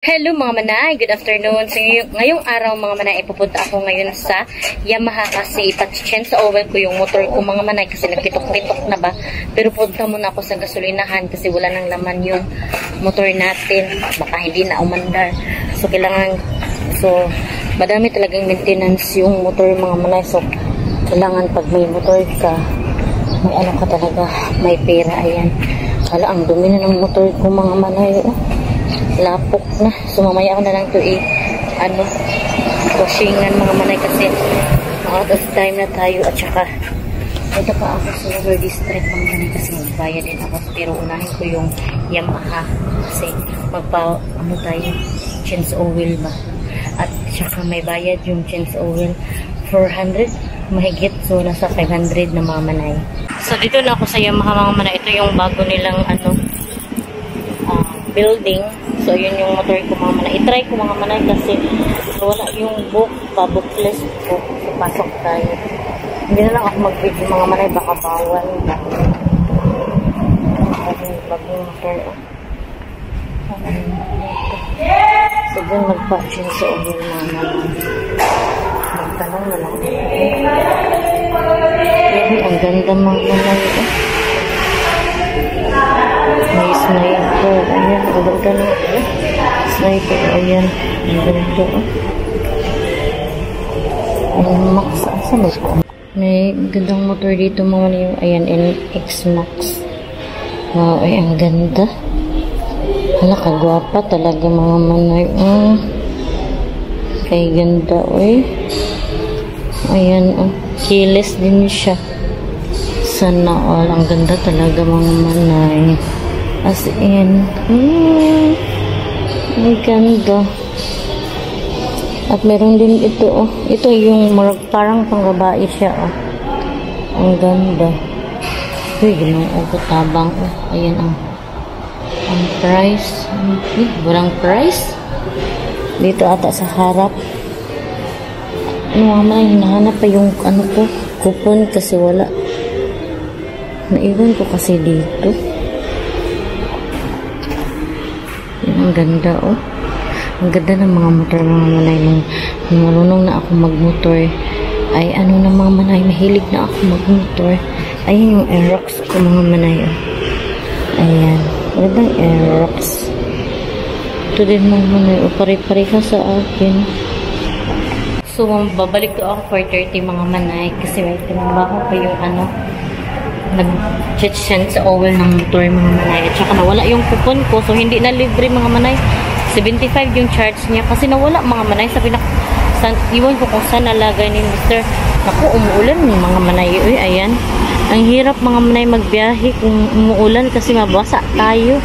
Hello mga manay, good afternoon. So ngayong araw mga manay, ipupunta ako ngayon sa Yamaha kasi ipatchen sa oil ko yung motor ko mga manay kasi nagpitok-pitok na ba. Pero punta muna ako sa gasolinahan kasi wala nang laman yung motor natin. Baka hindi na umandar. So madami talagang maintenance yung motor mga manay. So kailangan pag may motor ka, may ano ka talaga, may pera. Ayan. Hala, ang dumi na ng motor ko mga manay. Lapok na. So mamaya ako na lang ito washingan mga manay kasi out of time na tayo at saka ito pa ako sa River District mga manay kasi magbayad din ako pero unahin ko yung Yamaha kasi tayo change oil ba at saka may bayad yung change oil 400 mahigit so nasa 500 na mga manay. So dito na ako sa Yamaha mga manay. Ito yung bago nilang building. So, yun yung motor ko mga manay. I-try ko mga manay kasi wala yung book, bookless book. So, pasok tayo. Hindi na lang ako mag-video mga manay. Baka bawal. Bagong motor. So, dun mag-patchin sa oil mga manay. Magtanong na lang. Ang ganda mga manay. May sniper. Ayan, ang ganda na. Sniper. Ayan, ang ganda. Ayan, Max. Saan ba ko? May gandang motor dito mga yung ayan, NX Max. Wow, ay ang ganda. Hala, kagwapa talaga mga manay. Kay ganda, oy. Ayan, keyless din siya. Sana all. Ang ganda talaga mga manay. As in, ang ganda. At meron din ito, ito yung parang pangbabae siya, Ang ganda. Uy, ginoo ko tabang, Ayan, ang price. Walang price. Dito ata sa harap. Ano naman, hinahanap pa yung coupon kasi wala. Naiwan ko kasi dito. Ang ganda, Ang ganda ng mga motor mga manay. Nung marunong na ako magmotor, ay na mga manay, mahilig na ako magmotor. Ayan yung Aerox ko mga manay, Ayan. Magandang Aerox. Ito din mga manay, pare-pare ka sa akin. So, babalik ko ako for 30 mga manay kasi may tinambaho pa yung nag-change sa oil ng motor mga manay at saka nawala yung coupon ko so hindi na libre mga manay 75 yung charge niya kasi nawala mga manay sabi na iwan ko kung saan nalagay ni Mr. Naku, umuulan mga manay. Uy, ayan ang hirap mga manay magbiyahe kung umuulan kasi mabasa tayo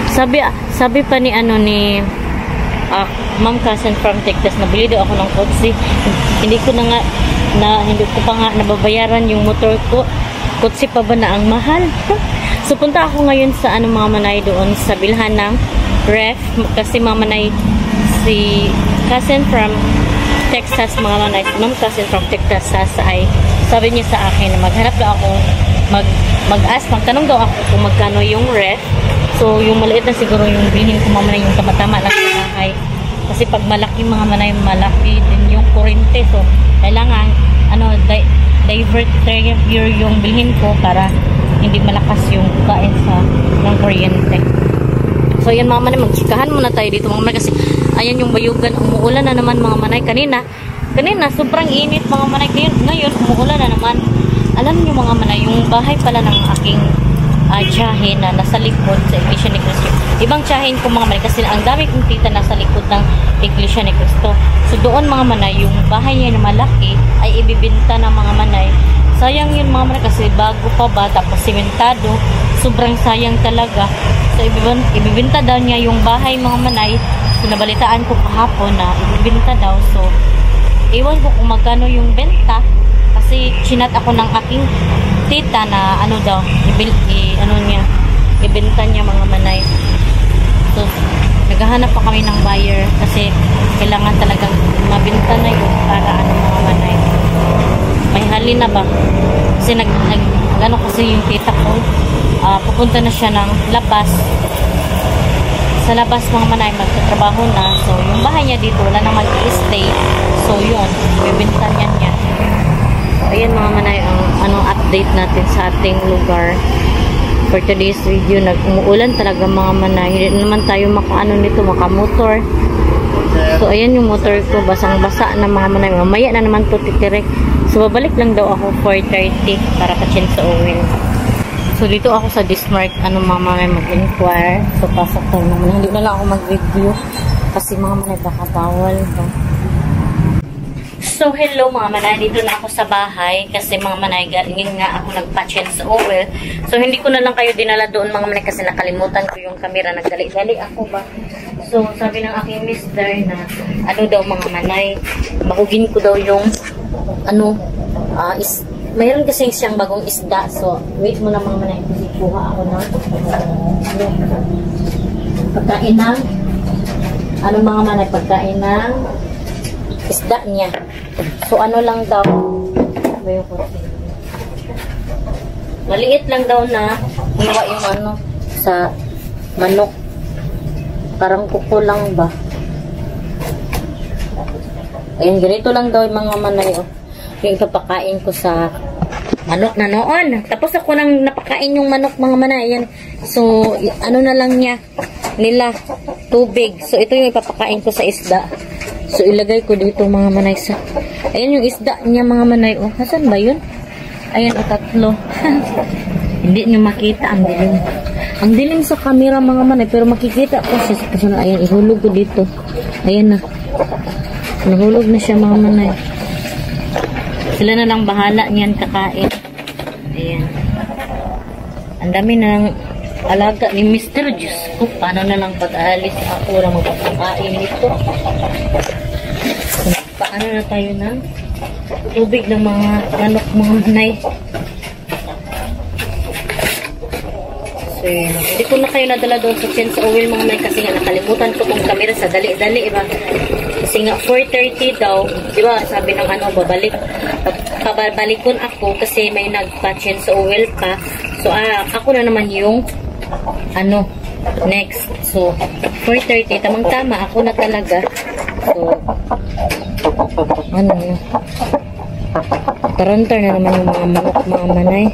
sabi pa ni Ma'am Cousin from Texas nabili daw ako ng kotse hindi ko pa nga nababayaran yung motor ko kotse pa ba na ang mahal? So, punta ako ngayon sa mga manay doon sa bilhan ng ref. Kasi mga manay, si cousin from Texas, mga manay, Ma'am Cousin from Texas ay sabi niya sa akin na maghanap daw ako, magtanong daw ako kung magkano yung ref. So, yung maliit na siguro yung bilhin ko mga manay, yung tamatama lang sa bahay. Kasi pag malaki mga manay, malaki din yung kurente. So, kailangan, divert yung bilhin ko para hindi malakas yung kain ng kuryente. So yan mga manay, magchikahan muna tayo dito mga manay kasi ayan yung bayugan, umuulan na naman mga manay. Kanina sobrang init mga manay, ngayon umuulan na naman. Alam niyo mga manay, yung bahay pala ng aking tiyahin na nasa likod sa Iglesia ni Cristo. Ibang tiyahin ko mga manay kasi ang dami kong tita nasa likod ng Iglesia ni Cristo. So doon mga manay, yung bahay niya na malaki ay ibibinta na mga manay. Sayang yun mga manay kasi bago pa ba tapos simentado. Sobrang sayang talaga. So ibibinta daw niya yung bahay mga manay. So nabalitaan ko kahapon na ibibinta daw. So iwan ko kung magkano yung benta kasi chinat ako ng aking tita na ibenta niya mga manay. So naghahanap pa kami ng buyer kasi kailangan talagang mabinta na yun para mga manay. May hali na ba? Kasi kasi yung tita ko pupunta na siya ng labas sa labas mga manay, magtatrabaho na. So, yung bahay niya dito, wala nang mag-i-stay. So, yun, bibinta niya. So, ayan mga manay, ang update natin sa ating lugar. For today's video, umuulan talaga mga manay. Hindi naman tayo makamotor. So, ayan yung motor ko, basang-basa na mga manay. Mamaya na naman to titirik. So, babalik lang daw ako 4:30 para ka-change sa oil. So, dito ako sa Dismark, mga manay mag-inquire. So, pasok ko naman. Hindi na lang ako mag-review kasi mga manay baka bawal. So, hello mga manay. Dito na ako sa bahay kasi mga manay, galing nga ako nagpa-change sa oil. So, hindi ko na lang kayo dinala doon mga manay kasi nakalimutan ko yung camera. Nagdali-dali ako ba? So, sabi ng aking mister na daw mga manay, mahugin ko daw yung mayroon kasi siyang bagong isda. So, wait mo na mga manay. Kasi kuha ako ng pagkain ng mga manay, pagkain ng isda niya. So, lang daw. Maliit lang daw na hiwa yung sa manok. Parang kuko lang ba? Ayan, ganito lang daw yung mga manay. Yung ipapakain ko sa manok na noon. Tapos ako nang napakain yung manok mga manay. Ayan. So, na lang niya nila tubig. So, ito yung ipapakain ko sa isda. So, ilagay ko dito mga manay sa... Ayan yung isda niya mga manay. Oh, hasan ba yun? Ayan, tatlo. Hindi niyo makita. Ang dilim. Ang dilim sa camera mga manay. Pero makikita ko siya sa kasunod. Ayan, ihulog ko dito. Ayan na. Nahulog na siya mga manay. Sila na lang bahala niyan kakain. Ayan. Ang dami ng alaga ni Mr. Diyos ko. Paano na lang pag-aalis ako na magpapakain nito. Paano na tayo ng tubig ng mga manok mga manay. So, hindi ko na kayo nadala doon sa change sa oil mga manay kasi nga nakalimutan ko tong camera sa dali-dali. Kasi nga 4:30 daw, di ba sabi ng babalik. Pabalikon ako kasi may nagpa-change sa oil pa. So, ako na naman yung next. So, 4:30, tamang-tama ako na talaga. So, tarantar na naman yung mga manok, mga manay.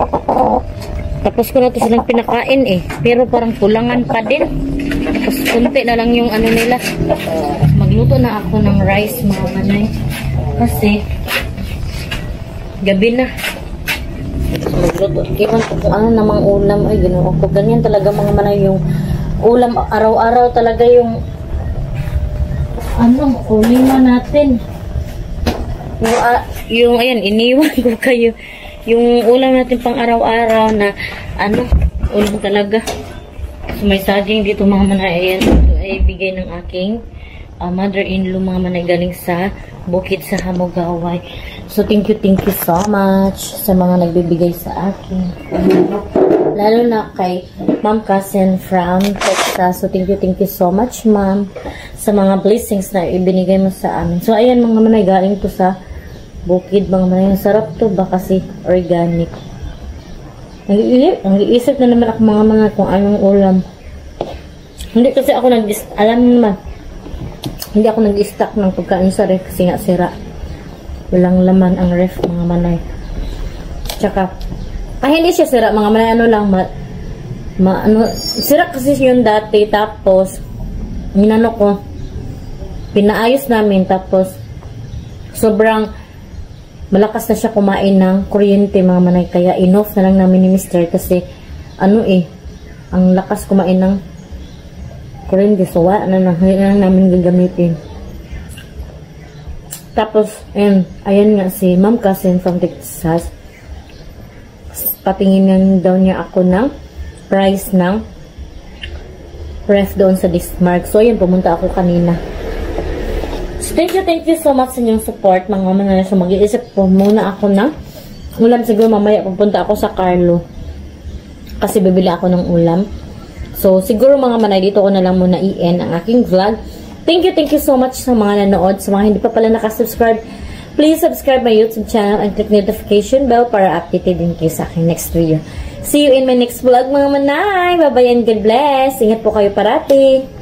Tapos ko na ito silang pinakain pero parang kulangan pa din. Tapos kunti na lang yung nila. Magluto na ako ng rice mga manay. Kasi gabi na. Magluto. Iwan ko kung namang ulam. Ay, ginawa ko. Ganyan talaga mga manay yung ulam. Araw-araw talaga yung kulima natin. Yung ayan, iniwan ko kayo. Yung ulam natin pang araw-araw na ulam talaga. So, may saging dito mga manay. Ayan, ito ay bigay ng aking mother-in-law mga manay galing sa bukid sa Hamogaway. So, thank you so much sa mga nagbibigay sa akin. Lalo na kay Ma'am Cousin from Texas. So, thank you so much, Ma'am, sa mga blessings na ibinigay mo sa amin. So, ayan mga manay, galing to sa bukid mga manay. Ang sarap to ba kasi organic. Nag-iisip na naman ako mga manay kung anong ulam. Hindi kasi ako hindi ako nag-stock ng pagkain sa ref kasi nga sira. Walang laman ang ref mga manay. Tsaka, hindi siya sira mga manay, sira kasi yun dati. Tapos, pinaayos namin. Tapos, sobrang malakas na siya kumain ng kuryente mga manay. Kaya, enough na lang namin ni Mr. Kasi, ang lakas kumain ng kuryente. So, wala na lang namin gagamitin. Tapos, ayan nga si Ma'am Cousin from Texas. Patingin daw niya ako ng price ng ref doon sa Dismark. So, ayan, pumunta ako kanina. So, thank you so much sa inyong support, mga manay. So, mag-iisip po muna ako ng ulam. Siguro mamaya pupunta ako sa Carlo. Kasi bibili ako ng ulam. So, siguro mga manay, dito ko na lang muna i-end ang aking vlog. Thank you so much sa mga nanood. Sa mga hindi pa pala nakasubscribe, please subscribe my YouTube channel and click notification bell para updated din kayo sa aking next video. See you in my next vlog mga manay. Bye-bye and God bless. Ingat po kayo parati.